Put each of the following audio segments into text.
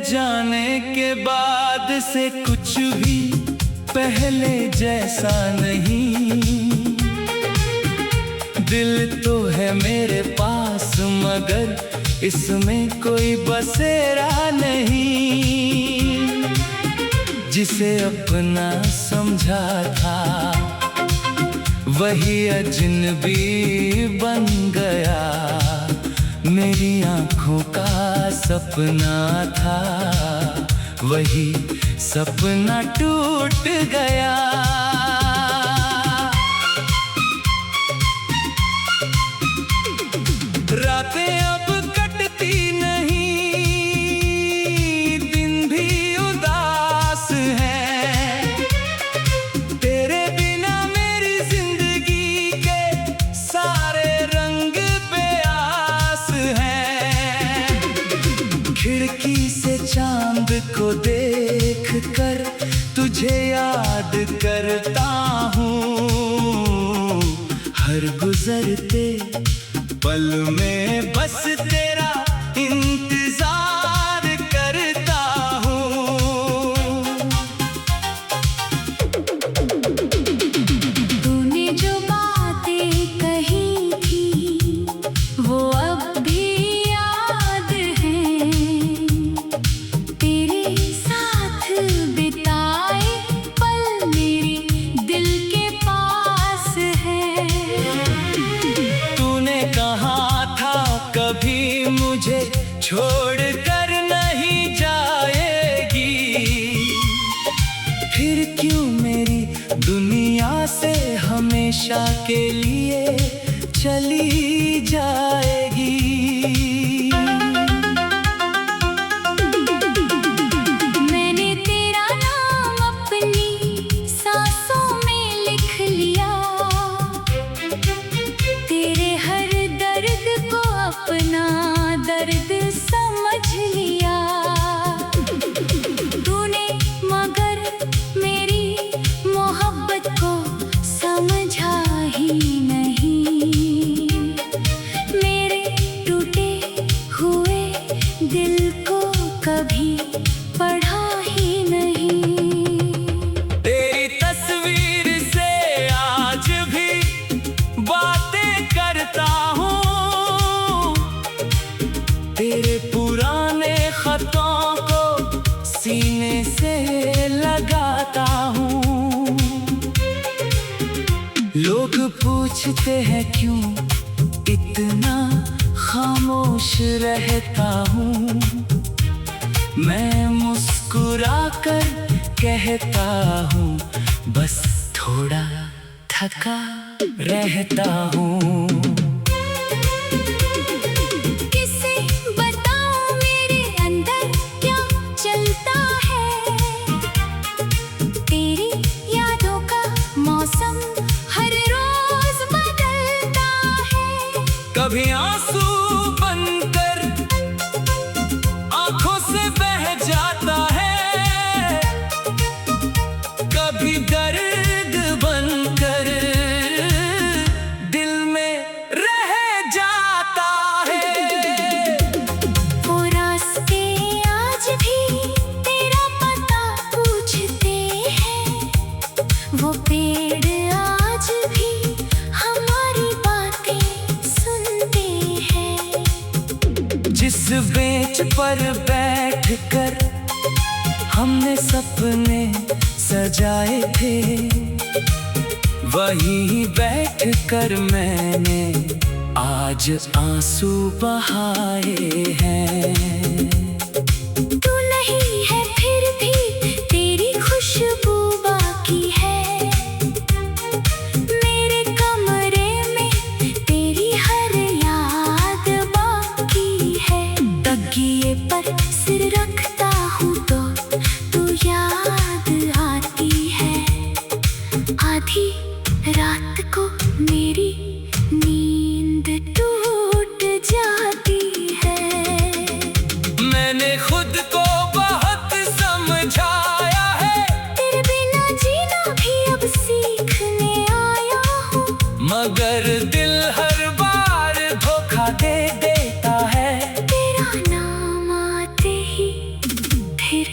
जाने के बाद से कुछ भी पहले जैसा नहीं। दिल तो है मेरे पास मगर इसमें कोई बसेरा नहीं। जिसे अपना समझा था वही अजनबी बन गया। मेरी आँखों का सपना था वही सपना टूट गया। रातें अब कटती नहीं, दिन भी उदास है। तेरे बिना मेरी जिंदगी के सारे रंग बेआस हैं। खिड़की से चांद को देख कर तुझे याद करता हूँ। हर गुजरते पल में बस तेरा इंतजार करता हूँ। तूने जो बातें कही थी वो अब भी याद हैं। तेरे साथ बिताए पल मेरे दिल के पास है। तूने कहा था कभी मुझे छोड़ कर नहीं जाएगी। फिर क्यों मेरी दुनिया से हमेशा के लिए चली जाएगी। मैंने तेरा नाम अपनी सांसों में लिख लिया। तेरे हर दर्द को अपना दर्द समझ लिया। तूने मगर मेरी मोहब्बत को समझा ही नहीं। मेरे टूटे हुए दिल को कभी पढ़ा ही नहीं। तेरी तस्वीर से आज भी बातें करता हूँ। तेरे पुराने खतों को सीने से लगाता हूँ। लोग पूछते हैं क्यों इतना खामोश रहता हूँ। मैं मुस्कुरा कर कहता हूँ बस थोड़ा थका रहता हूँ। किसे बताऊं मेरे अंदर क्या चलता है। तेरी यादों का मौसम हर रोज बदलता है। कभी आंसू बनकर आंखों से बह जाता है। कभी दर्द बनकर दिल में रह जाता है। वो रास्ते आज भी तेरा पता पूछते हैं। वो पेड़ आज भी हमारी बातें सुनते हैं। जिस बेंच पर बैठकर हमने सपने सजाए थे वहीं बैठकर मैंने आज आंसू बहाए हैं। तू नहीं है फिर भी तेरी खुशबू बाकी है। मेरे कमरे में तेरी हर याद बाकी है। तकिए पर सिर रखता हूँ तो तू याद आती है। आधी रात को मेरी नींद टूट जाती है। मगर दिल हर बार धोखा दे देता है। तेरा नाम आते ही फिर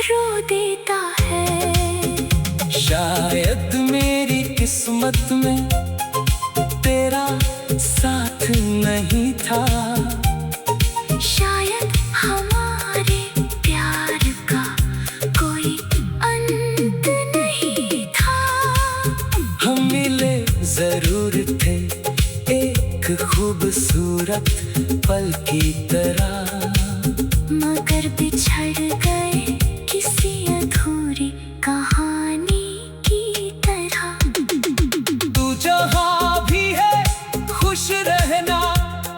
रो देता है। शायद मेरी किस्मत में तेरा साथ नहीं था, शायद हमारे प्यार का कोई अंत नहीं था। हम मिले जरूर थे एक खूबसूरत पल की तरह, मगर बिछड़ गए किसी अधूरी कहानी की तरह। तू जहाँ भी है खुश रहना,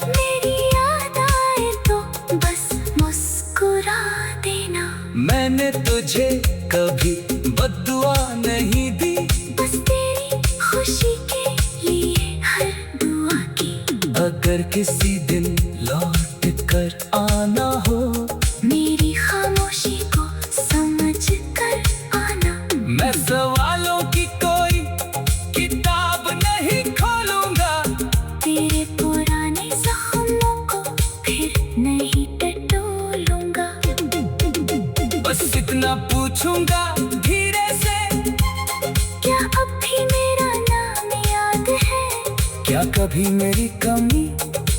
मेरी याद आए तो बस मुस्कुरा देना। मैंने तुझे कभी बद्दुआ नहीं दी, बस तेरी खुशी के लिए हर दुआ की। अगर किसी दिन लौट कर आना हो, मेरी खामोशी को समझ कर आना। मैं सवालों की कोई किताब नहीं खोलूंगा, तेरे पुराने जख्मों को फिर नहीं टटोलूंगा। बस इतना पूछूंगा धीरे से, क्या अब भी मेरा नाम याद है? क्या कभी मेरी कमी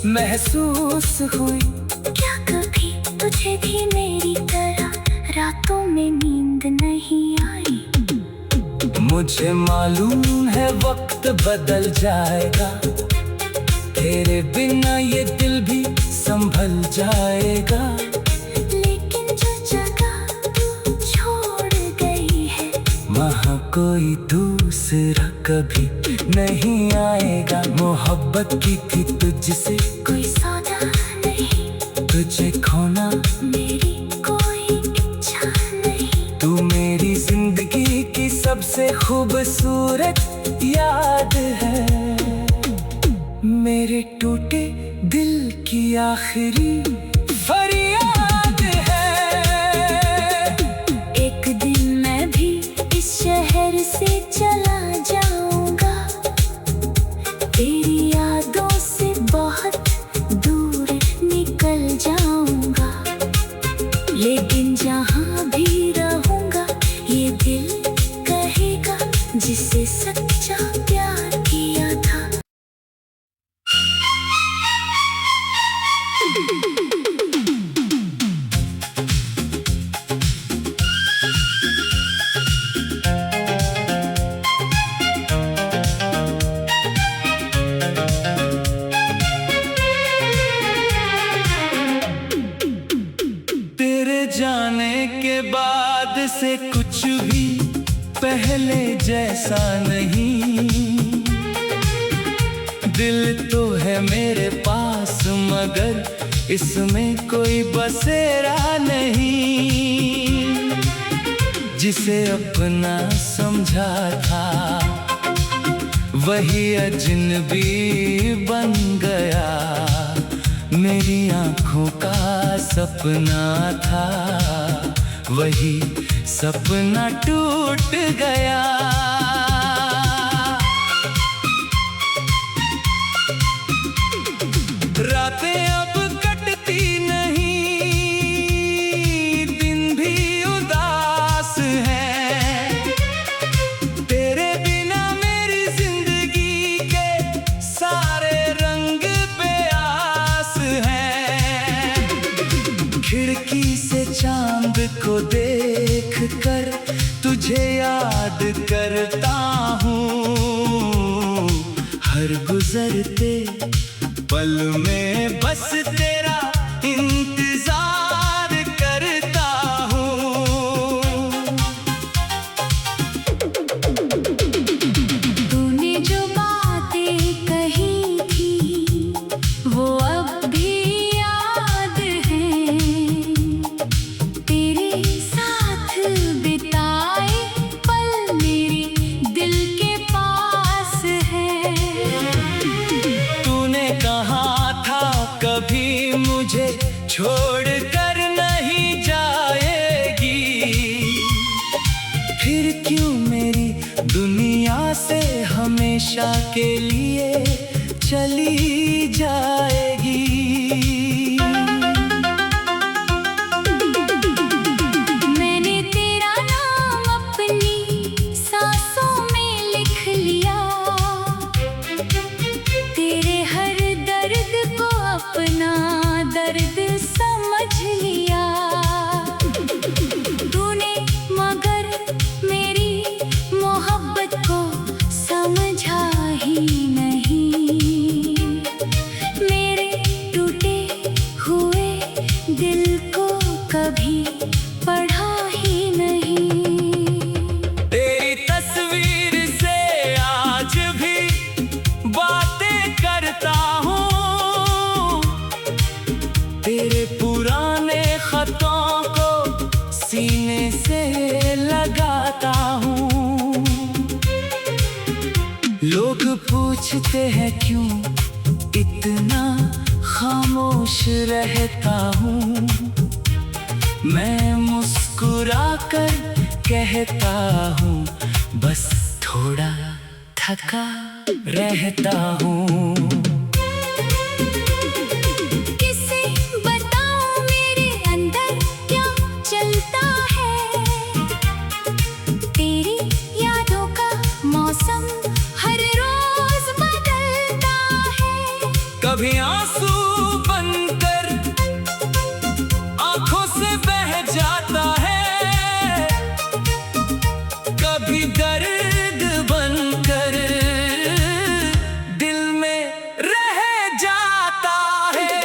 महसूस हुई? क्या कभी तुझे भी मेरी तरह रातों में नींद नहीं आई? मुझे मालूम है वक्त बदल जाएगा, तेरे बिना ये दिल भी संभल जाएगा। लेकिन जो जगह तू छोड़ गई है, वहाँ कोई दूसरा कभी नहीं आएगा। मोहब्बत की थी तुझसे कोई सौदा नहीं, तुझे खोना मेरी कोई इच्छा नहीं। तू मेरी जिंदगी की सबसे खूबसूरत याद है, मेरे टूटे दिल की आखिरी फरियाद है। एक दिन मैं भी इस शहर से चला जाऊंगा, तेरी यादों से बहुत दूर निकल जाऊंगा। लेकिन जहाँ भी रहूंगा ये दिल कहेगा जिसे सच्चा प्यार किया था। तेरे जाने के बाद से कुछ भी पहले जैसा नहीं, दिल तो है मेरे पास मगर इसमें कोई बसेरा नहीं। जिसे अपना समझा था वही अजनबी बन गया, मेरी आँखों का सपना था वही सपना टूट गया। रातें अब कटती नहीं, दिन भी उदास है, तेरे बिना मेरी जिंदगी के सारे रंग बेआस हैं। खिड़की से चांद को देख कर तुझे याद करता हूँ, हर गुजरते पल में बस तेरा इंतजार करता हूँ। तूने जो बातें कही थी वो अब भी याद है, तेरे साथ बिताए पल मेरे दिल के पास है। तूने कहा था कभी मुझे छोड़ कर नहीं जाएगी, फिर क्यों मेरी दुनिया से हमेशा के लिए चली जाएगी। मैंने तेरा नाम अपनी सांसों में लिख लिया, तेरे हर दर्द को अपना दर्द समझ लिया। तूने मगर मेरी मोहब्बत को समझा ही नहीं, मेरे टूटे हुए दिल को कभी पढ़ा ही नहीं। तेरी तस्वीर से आज भी बातें करता हूँ, तेरे पुराने खतों को सीने से लगाता हूँ। लोग पूछते हैं क्यों इतना खामोश रहता हूँ, मैं मुस्कुरा कर कहता हूँ बस थोड़ा थका रहता हूँ। किसे बताऊं मेरे अंदर क्या चलता है, तेरी यादों का मौसम हर रोज बदलता है। कभी आंसू बनकर आंखों से बह जाता है, कभी दर्द बनकर दिल में रह जाता है।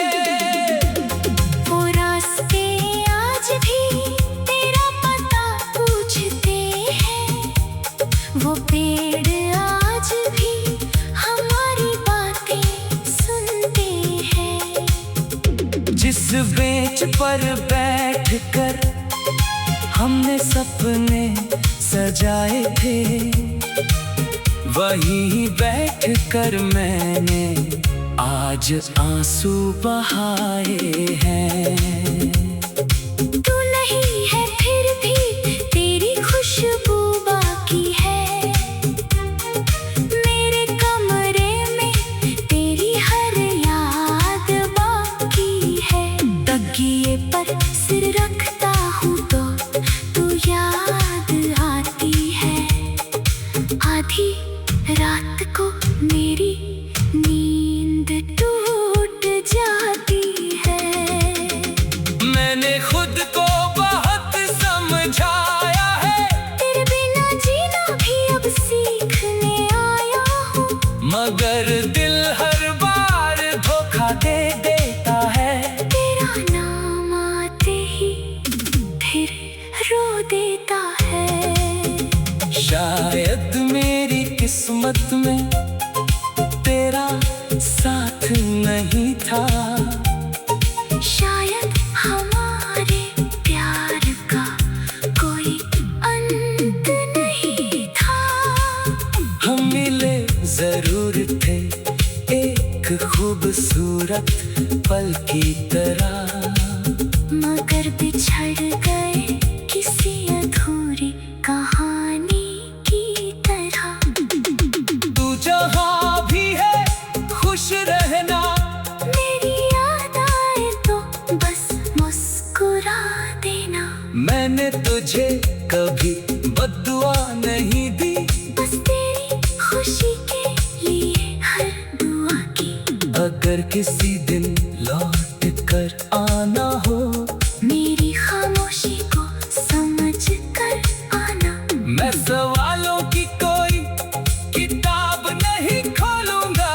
वो रास्ते आज भी तेरा पता पूछते हैं, वो पेड़ आज भी हमारी बातें सुनते हैं। जिस बेंच पर बैठकर हमने सपने सजाए थे, वहीं बैठकर मैंने आज आंसू बहाए हैं। तू नहीं है फिर भी तेरी खुशबू बाकी है, मेरे कमरे में तेरी हर याद बाकी है। तकिए पर सिर रखता हूँ तो तू याद आती है, आधी रात को मेरी नींद टूट जाती है। मैंने खुद को बहुत समझाया है, तेरे बिना जीना भी अब सीखने आया हूँ, मगर दिल हर बार धोखा दे देता है। तेरा नाम आते ही फिर रो देता है। शायद मेरी किस्मत में तेरा साथ नहीं था, शायद हमारे प्यार का कोई अंत नहीं था। हम मिले जरूर थे एक खूबसूरत पल की तरह, मगर बिछड़ गए किसी अधूरी कहानी की तरह। तू जहाँ भी है खुश रहना, मेरी याद आए तो बस मुस्कुरा देना। मैंने तुझे कभी बद्दुआ नहीं दी, बस तेरी खुशी के लिए हर दुआ की। अगर किसी दिन लौट कर आना हो, मेरी खामोशी को समझ कर आना। मैं सवालों की कोई किताब नहीं खोलूंगा,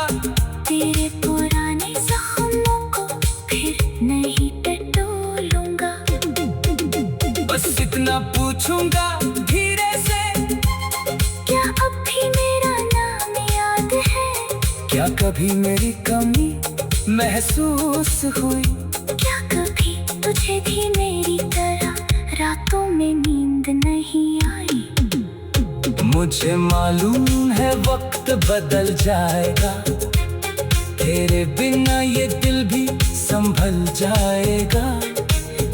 तेरे पुराने जख्मों को फिर नहीं टटोलूंगा। बस इतना पूछूंगा धीरे से, क्या अब भी मेरा नाम याद है, क्या कभी मेरी कमी महसूस हुई, क्या कभी तुझे भी मेरी तरह रातों में नींद नहीं आई। मुझे मालूम है वक्त बदल जाएगा, तेरे बिना ये दिल भी संभल जाएगा।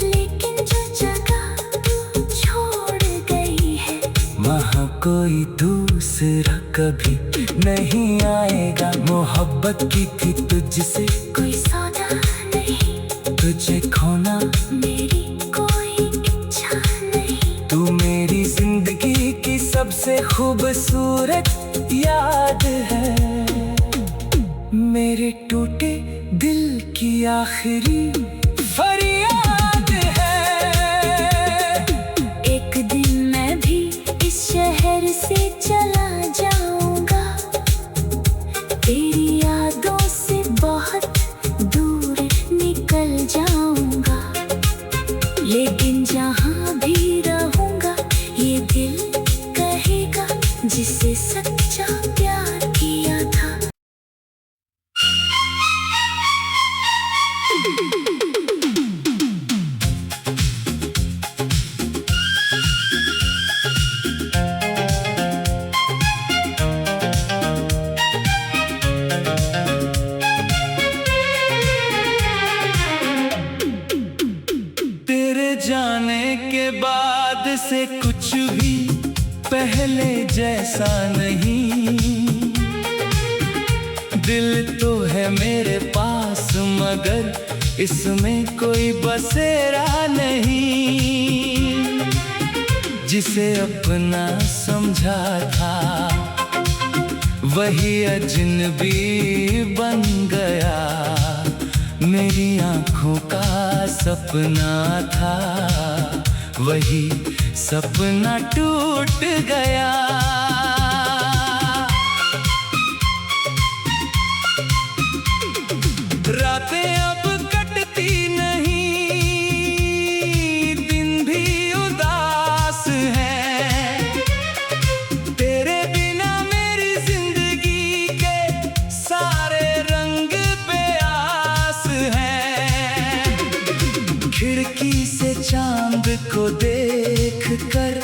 लेकिन जो जगह तू छोड़ गई है, वहाँ कोई दूसरा कभी नहीं आएगा। मोहब्बत की थी तुझसे कोई सौदा नहीं, तुझे खोना मेरी कोई इच्छा नहीं। तू मेरी जिंदगी की सबसे खूबसूरत याद है, मेरे टूटे दिल की आखिरी फरियाद है। एक दिन मैं भी इस शहर से चला जाऊंगा, तेरी यादों से बहुत दूर निकल जाऊंगा। लेकिन जहाँ भी रहूंगा ये दिल कहेगा जिसे सच्चा प्यार किया था। तेरे जाने के बाद से कुछ भी पहले जैसा नहीं। दिल तो है मेरे पास मगर इसमें कोई बसेरा नहीं। जिसे अपना समझा था वही अजनबी बन गया। मेरी आँखों का सपना था वही सपना टूट गया। रातें अब कटती नहीं, दिन भी उदास है। तेरे बिना मेरी जिंदगी के सारे रंग बेआस है। खिड़की से चांद को देख कर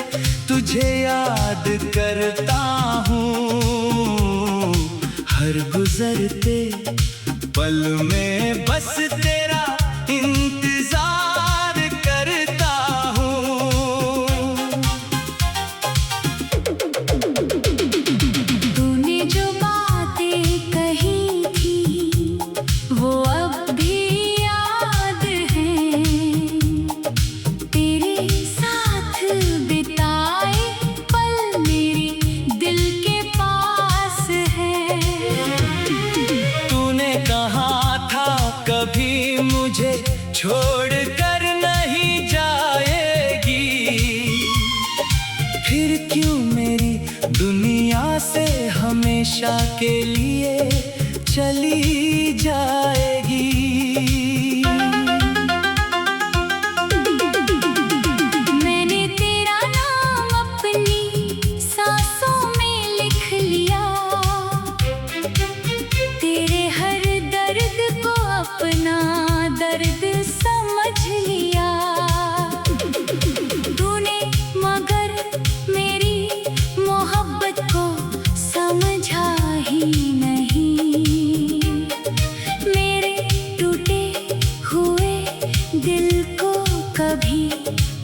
तुझे याद करता हूँ। हर गुजरते पल में बस तेरा इंतजार करता हूँ। तूने जो बातें कही थी वो अब भी याद हैं। तेरे साथ बिताए पल मेरे दिल के पास है। तूने कहा था कभी मुझे छोड़ कर नहीं जाएगी, फिर क्यों मेरी दुनिया से हमेशा के लिए चली जाएगी। मैंने तेरा नाम अपनी सांसों में लिख लिया, तेरे हर दर्द को अपना दर्द समझ लिया। तूने मगर मेरी मोहब्बत को समझा ही नहीं। मेरे टूटे हुए दिल को कभी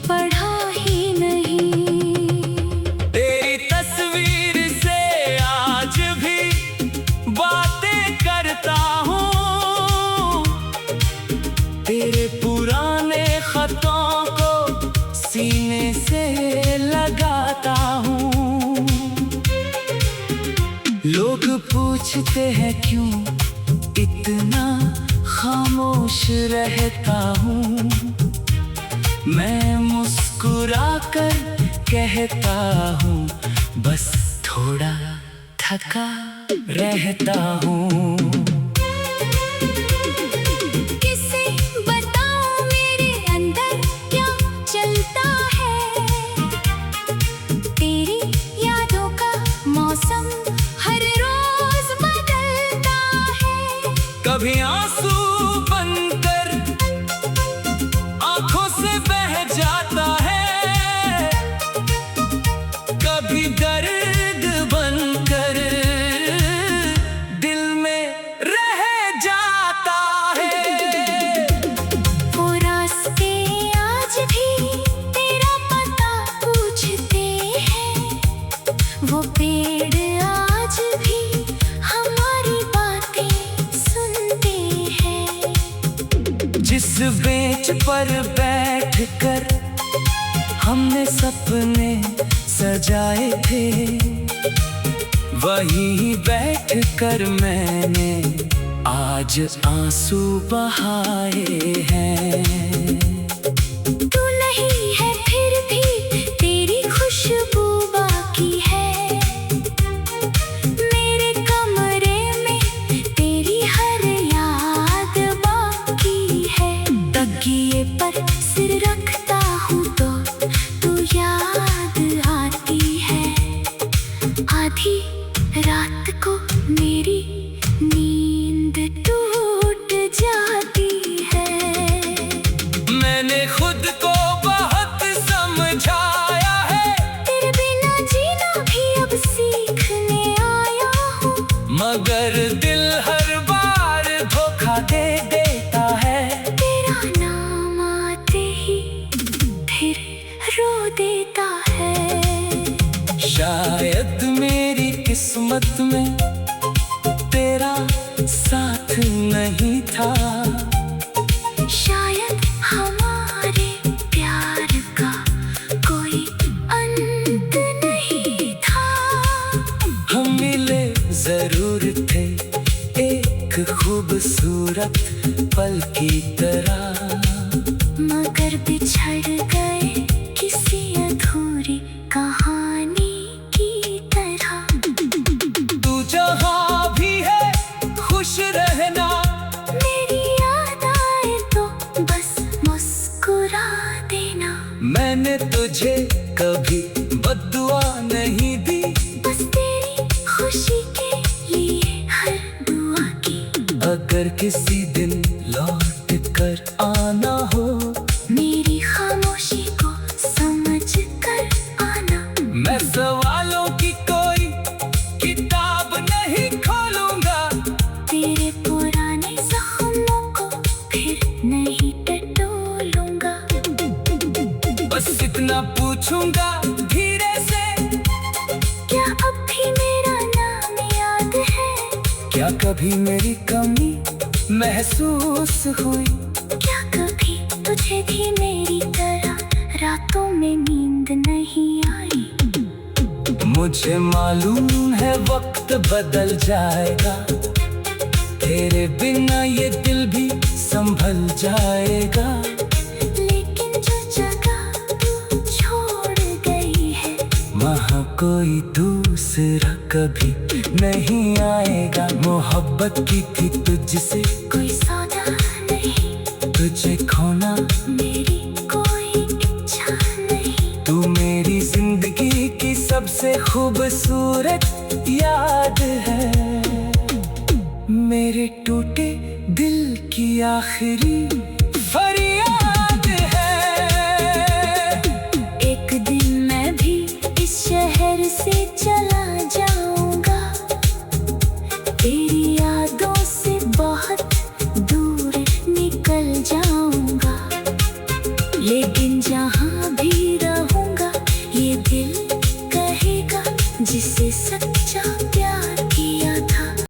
पढ़ा ही नहीं। तेरी तस्वीर से आज भी बातें करता हूँ। तेरे पुराने खतों को सीने से लगाता हूँ। लोग पूछते हैं क्यों इतना खामोश रहता हूँ। मैं मुस्कुरा कर कहता हूँ बस थोड़ा थका रहता हूँ। किसे बताऊं मेरे अंदर क्या चलता है। तेरी यादों का मौसम हर रोज बदलता है। कभी आंसू बनकर आंखों से बह जाता है, कभी दर्द बनकर दिल में रह जाता है। वो रास्ते आज भी तेरा पता पूछते हैं, वो पेड़ आज बेंच पर बैठकर हमने सपने सजाए थे, वहीं बैठकर मैंने आज आंसू बहाए हैं। तू नहीं है फिर भी तेरी खुशबू बाकी है, मेरे कमरे में तेरी हर याद बाकी है। तकिए पर सिर रखता हूँ तो तू याद आती है, आधी रात को मेरी नींद टूट जाती है। मैंने खुद को बहुत समझाया है, तेरे बिना जीना भी अब सीखने आया हूँ, मगर दिल हर बार धोखा दे देता है। तेरा नाम आते ही फिर रो देता है। शायद मेरी किस्मत में तेरा साथ नहीं था, शायद हमारे प्यार का कोई अंत नहीं था। हम मिले जरूर थे एक खूबसूरत पल की तरह, मगर बिछड़ गए किसी अधूरी कहानी की तरह। तू जहाँ भी है खुश रहना, मेरी याद आए तो बस मुस्कुरा देना। मैंने तुझे कभी बद्दुआ नहीं दी, बस तेरी खुशी के लिए हर दुआ की। अगर किसी दिन लौट कर आना हो, मेरी खामोशी को समझ कर आना। मैं सवालों की कोई किताब नहीं खोलूंगा, तेरे पुराने जख्मों को फिर नहीं टटोलूंगा। बस इतना पूछूंगा धीरे से, क्या अब भी मेरा नाम याद है? क्या कभी मेरी कमी महसूस हुई? क्या कभी तुझे भी मेरी तरह रातों में नींद नहीं आई? मुझे मालूम है वक्त बदल जाएगा, तेरे बिना ये दिल भी संभल जाएगा। लेकिन जो जगह तू छोड़ गई है, वहाँ कोई दूसरा कभी नहीं आएगा। मोहब्बत की थी तुझसे कोई सौदा नहीं, तुझे खोना मेरी कोई इच्छा नहीं। तू मेरी जिंदगी की सबसे खूबसूरत याद है, मेरे टूटे दिल की आखिरी